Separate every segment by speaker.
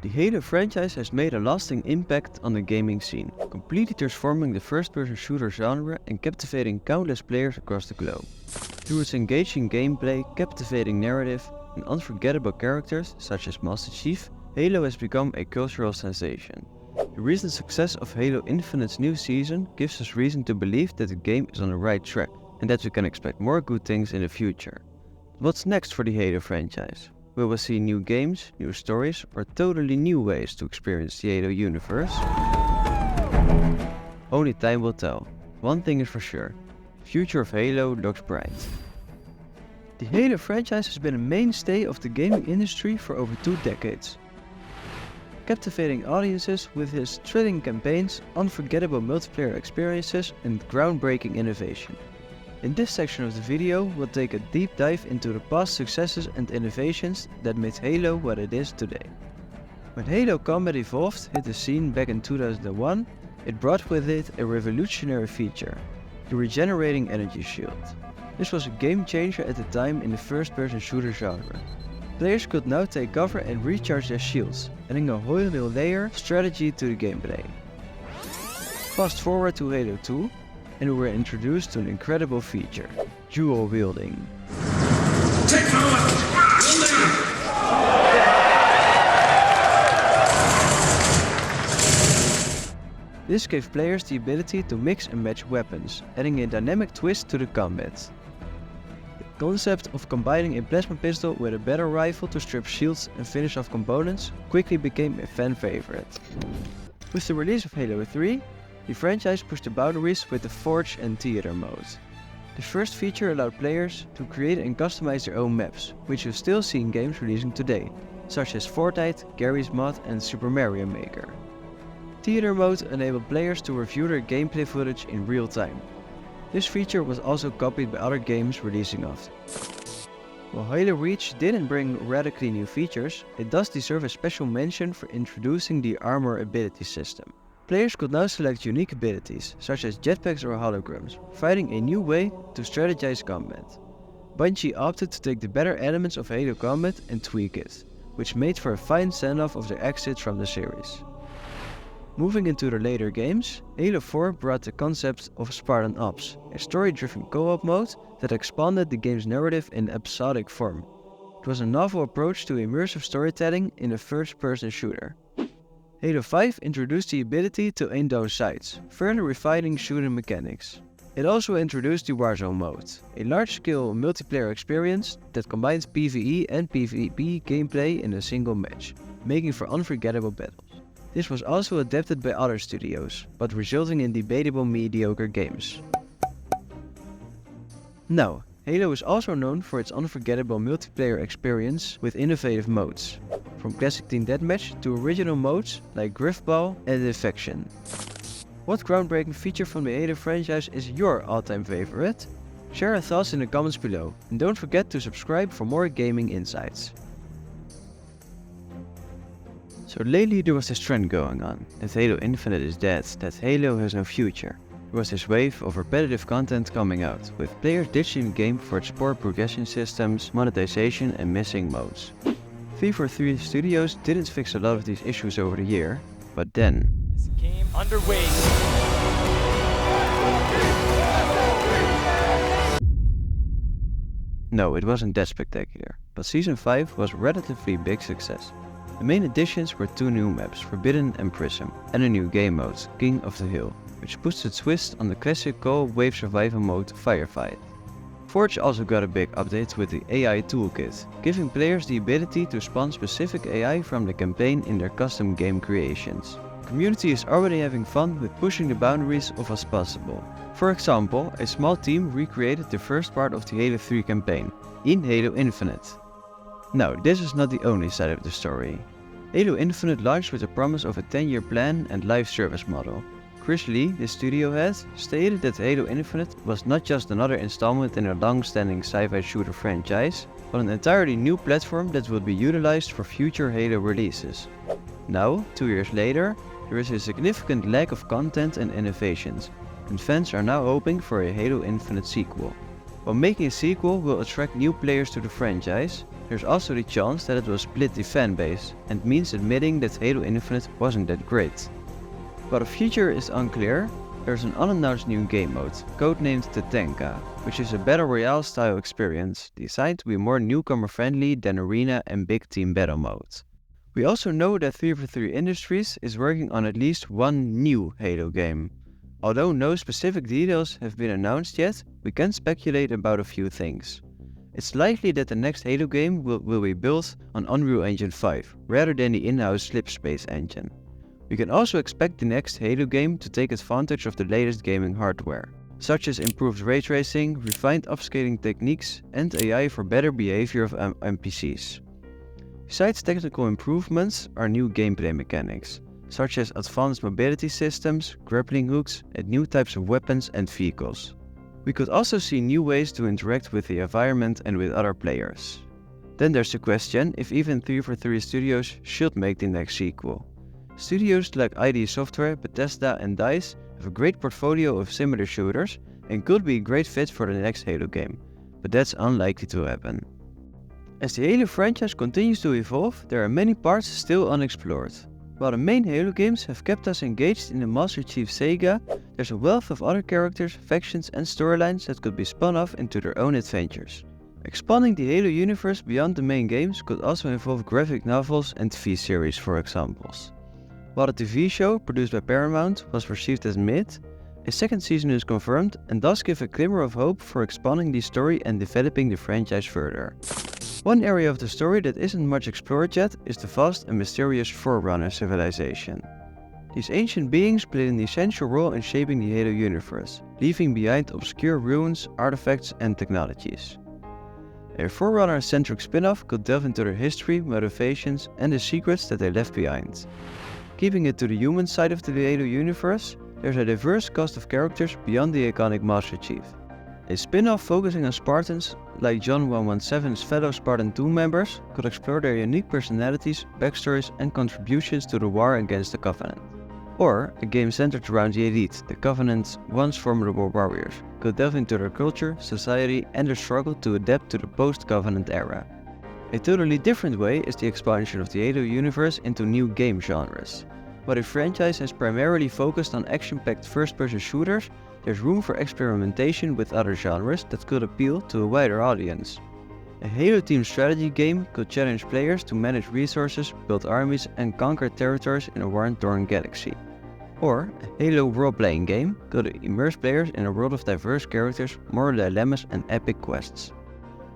Speaker 1: The Halo franchise has made a lasting impact on the gaming scene, completely transforming the first-person shooter genre and captivating countless players across the globe. Through its engaging gameplay, captivating narrative, and unforgettable characters such as Master Chief, Halo has become a cultural sensation. The recent success of Halo Infinite's new season gives us reason to believe that the game is on the right track, and that we can expect more good things in the future. What's next for the Halo franchise? Will we see new games, new stories, or totally new ways to experience the Halo universe? Only time will tell. One thing is for sure, the future of Halo looks bright. The Halo franchise has been a mainstay of the gaming industry for over 2 decades, captivating audiences with his thrilling campaigns, unforgettable multiplayer experiences, and groundbreaking innovation. In this section of the video, we'll take a deep dive into the past successes and innovations that made Halo what it is today. When Halo Combat Evolved hit the scene back in 2001, it brought with it a revolutionary feature, the regenerating energy shield. This was a game changer at the time in the first-person shooter genre. Players could now take cover and recharge their shields, adding a whole new layer of strategy to the gameplay. Fast forward to Halo 2, and we were introduced to an incredible feature, dual wielding. This gave players the ability to mix and match weapons, adding a dynamic twist to the combat. The concept of combining a plasma pistol with a battle rifle to strip shields and finish off components quickly became a fan favorite. With the release of Halo 3, the franchise pushed the boundaries with the Forge and Theater mode. The first feature allowed players to create and customize their own maps, which you still see in games releasing today, such as Fortnite, Garry's Mod and Super Mario Maker. Theater mode enabled players to review their gameplay footage in real time. This feature was also copied by other games releasing after. While Halo Reach didn't bring radically new features, it does deserve a special mention for introducing the armor ability system. Players could now select unique abilities, such as jetpacks or holograms, providing a new way to strategize combat. Bungie opted to take the better elements of Halo Combat and tweak it, which made for a fine send-off of their exit from the series. Moving into the later games, Halo 4 brought the concept of Spartan Ops, a story-driven co-op mode that expanded the game's narrative in episodic form. It was a novel approach to immersive storytelling in a first-person shooter. Halo 5 introduced the ability to aim down sights, further refining shooting mechanics. It also introduced the Warzone mode, a large-scale multiplayer experience that combines PvE and PvP gameplay in a single match, making for unforgettable battles. This was also adapted by other studios, but resulting in debatable mediocre games. Now, Halo is also known for its unforgettable multiplayer experience with innovative modes, from classic team deathmatch to original modes like Griffball and Defection. What groundbreaking feature from the Halo franchise is your all-time favorite? Share your thoughts in the comments below, and don't forget to subscribe for more gaming insights. So lately there was this trend going on, that Halo Infinite is dead, that Halo has no future. There was this wave of repetitive content coming out, with players ditching the game for its poor progression systems, monetization and missing modes. 343 Studios didn't fix a lot of these issues over the year, but then...
Speaker 2: This game underway.
Speaker 1: No, it wasn't that spectacular, but Season 5 was a relatively big success. The main additions were 2 new maps, Forbidden and Prism, and a new game mode, King of the Hill, which puts a twist on the classic co-op wave survival mode Firefight. Forge also got a big update with the AI toolkit, giving players the ability to spawn specific AI from the campaign in their custom game creations. The community is already having fun with pushing the boundaries of what's possible. For example, a small team recreated the first part of the Halo 3 campaign, in Halo Infinite. Now, this is not the only side of the story. Halo Infinite launched with the promise of a 10-year plan and live service model. Chris Lee, the studio head, stated that Halo Infinite was not just another installment in a long-standing sci-fi shooter franchise, but an entirely new platform that will be utilized for future Halo releases. Now, 2 years later, there is a significant lack of content and innovations, and fans are now hoping for a Halo Infinite sequel. While making a sequel will attract new players to the franchise, There's also the chance that it will split the fanbase, and means admitting that Halo Infinite wasn't that great. While the future is unclear, there's an unannounced new game mode, codenamed Tatanka, which is a Battle Royale style experience, designed to be more newcomer friendly than Arena and Big Team Battle mode. We also know that 343 Industries is working on at least one new Halo game. Although no specific details have been announced yet, we can speculate about a few things. It's likely that the next Halo game will be built on Unreal Engine 5, rather than the in-house Slipspace engine. We can also expect the next Halo game to take advantage of the latest gaming hardware, such as improved ray tracing, refined upscaling techniques, and AI for better behavior of NPCs. Besides technical improvements are new gameplay mechanics, such as advanced mobility systems, grappling hooks, and new types of weapons and vehicles. We could also see new ways to interact with the environment and with other players. Then there's the question if even 343 Studios should make the next sequel. Studios like ID Software, Bethesda and DICE have a great portfolio of similar shooters and could be a great fit for the next Halo game, but that's unlikely to happen. As the Halo franchise continues to evolve, there are many parts still unexplored. While the main Halo games have kept us engaged in the Master Chief saga, there's a wealth of other characters, factions and storylines that could be spun off into their own adventures. Expanding the Halo universe beyond the main games could also involve graphic novels and TV series, for examples. While the TV show, produced by Paramount, was perceived as mid, a second season is confirmed and does give a glimmer of hope for expanding the story and developing the franchise further. One area of the story that isn't much explored yet is the vast and mysterious Forerunner civilization. These ancient beings played an essential role in shaping the Halo universe, leaving behind obscure ruins, artifacts and technologies. A Forerunner-centric spin-off could delve into their history, motivations and the secrets that they left behind. Keeping it to the human side of the Halo universe, there's a diverse cast of characters beyond the iconic Master Chief. A spin-off focusing on Spartans, like John 117's fellow Spartan 2 members, could explore their unique personalities, backstories and contributions to the war against the Covenant. Or, a game centered around the Elite, the Covenant's once formidable warriors, could delve into their culture, society and their struggle to adapt to the post-Covenant era. A totally different way is the expansion of the Halo universe into new game genres. While the franchise has primarily focused on action-packed first-person shooters, there's room for experimentation with other genres that could appeal to a wider audience. A Halo-themed strategy game could challenge players to manage resources, build armies and conquer territories in a war-torn galaxy. Or, a Halo role-playing game could immerse players in a world of diverse characters, moral dilemmas and epic quests.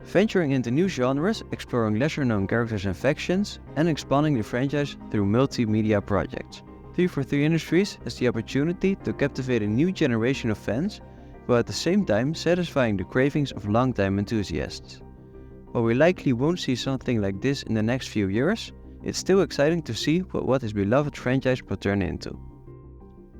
Speaker 1: Venturing into new genres, exploring lesser-known characters and factions, and expanding the franchise through multimedia projects. 343 Industries has the opportunity to captivate a new generation of fans, while at the same time satisfying the cravings of longtime enthusiasts. While we likely won't see something like this in the next few years, it's still exciting to see what this beloved franchise will turn into.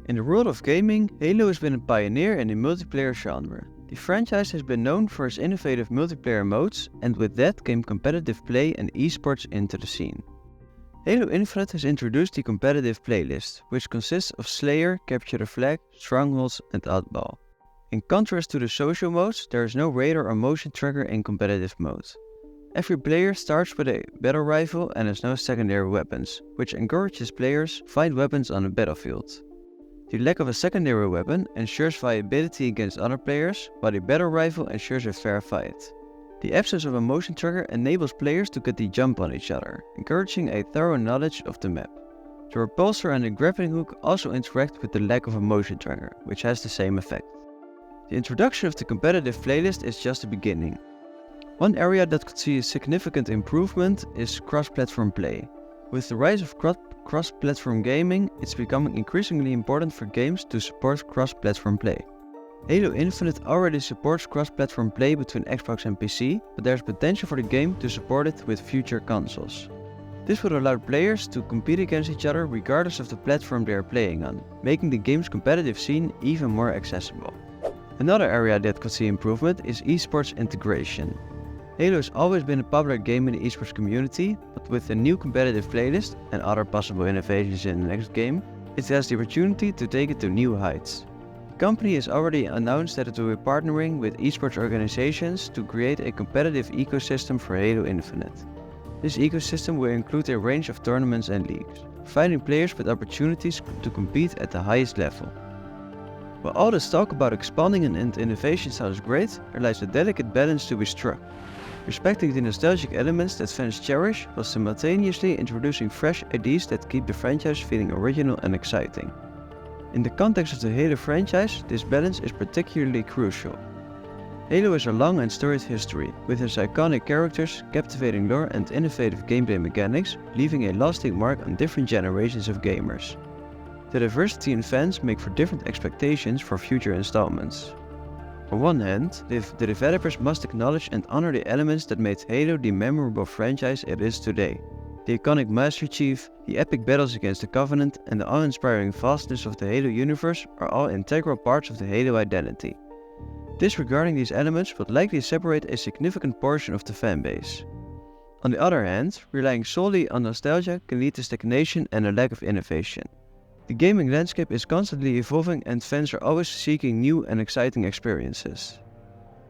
Speaker 1: In the world of gaming, Halo has been a pioneer in the multiplayer genre. The franchise has been known for its innovative multiplayer modes, and with that came competitive play and esports into the scene. Halo Infinite has introduced the competitive playlist, which consists of Slayer, Capture the Flag, Strongholds and Oddball. In contrast to the social modes, there is no radar or motion tracker in competitive mode. Every player starts with a battle rifle and has no secondary weapons, which encourages players to find weapons on the battlefield. The lack of a secondary weapon ensures viability against other players, while the battle rifle ensures a fair fight. The absence of a motion tracker enables players to get the jump on each other, encouraging a thorough knowledge of the map. The repulsor and the grappling hook also interact with the lack of a motion tracker, which has the same effect. The introduction of the competitive playlist is just the beginning. One area that could see a significant improvement is cross-platform play. With the rise of cross-platform gaming, it's becoming increasingly important for games to support cross-platform play. Halo Infinite already supports cross-platform play between Xbox and PC, but there's potential for the game to support it with future consoles. This would allow players to compete against each other regardless of the platform they are playing on, making the game's competitive scene even more accessible. Another area that could see improvement is esports integration. Halo has always been a popular game in the esports community, but with the new competitive playlist and other possible innovations in the next game, it has the opportunity to take it to new heights. The company has already announced that it will be partnering with esports organizations to create a competitive ecosystem for Halo Infinite. This ecosystem will include a range of tournaments and leagues, providing players with opportunities to compete at the highest level. While all this talk about expanding and innovation sounds great, there lies a delicate balance to be struck. Respecting the nostalgic elements that fans cherish while simultaneously introducing fresh ideas that keep the franchise feeling original and exciting. In the context of the Halo franchise, this balance is particularly crucial. Halo has a long and storied history, with its iconic characters, captivating lore and innovative gameplay mechanics, leaving a lasting mark on different generations of gamers. The diversity in fans make for different expectations for future installments. On one hand, the developers must acknowledge and honor the elements that made Halo the memorable franchise it is today. The iconic Master Chief, the epic battles against the Covenant, and the awe-inspiring vastness of the Halo universe are all integral parts of the Halo identity. Disregarding these elements would likely separate a significant portion of the fanbase. On the other hand, relying solely on nostalgia can lead to stagnation and a lack of innovation. The gaming landscape is constantly evolving and fans are always seeking new and exciting experiences.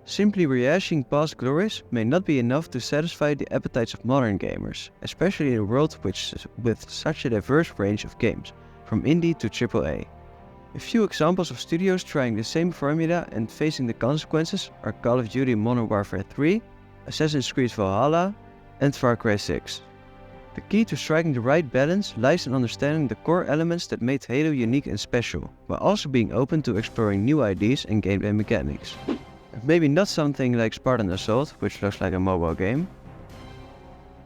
Speaker 1: Simply rehashing past glories may not be enough to satisfy the appetites of modern gamers, especially in a world with such a diverse range of games, from indie to AAA. A few examples of studios trying the same formula and facing the consequences are Call of Duty Modern Warfare 3, Assassin's Creed Valhalla, and Far Cry 6. The key to striking the right balance lies in understanding the core elements that made Halo unique and special, while also being open to exploring new ideas and gameplay mechanics. Maybe not something like Spartan Assault, which looks like a mobile game.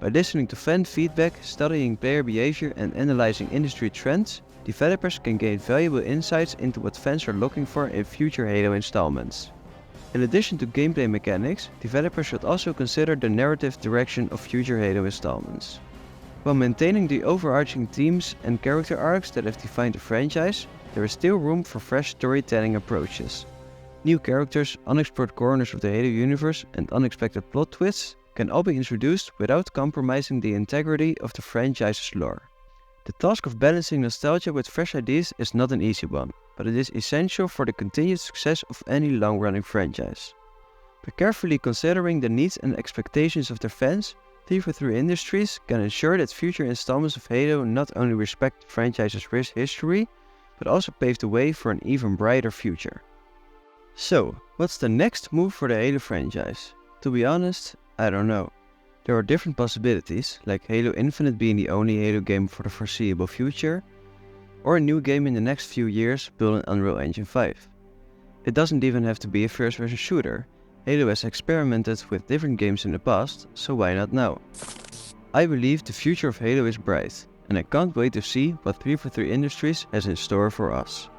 Speaker 1: By listening to fan feedback, studying player behavior and analyzing industry trends, developers can gain valuable insights into what fans are looking for in future Halo installments. In addition to gameplay mechanics, developers should also consider the narrative direction of future Halo installments. While maintaining the overarching themes and character arcs that have defined the franchise, there is still room for fresh storytelling approaches. New characters, unexplored corners of the Halo universe, and unexpected plot twists can all be introduced without compromising the integrity of the franchise's lore. The task of balancing nostalgia with fresh ideas is not an easy one, but it is essential for the continued success of any long-running franchise. By carefully considering the needs and expectations of their fans, 343 Industries can ensure that future installments of Halo not only respect the franchise's rich history, but also pave the way for an even brighter future. So, what's the next move for the Halo franchise? To be honest, I don't know. There are different possibilities, like Halo Infinite being the only Halo game for the foreseeable future, or a new game in the next few years built on Unreal Engine 5. It doesn't even have to be a first-person shooter. Halo has experimented with different games in the past, so why not now? I believe the future of Halo is bright, and I can't wait to see what 343 Industries has in store for us.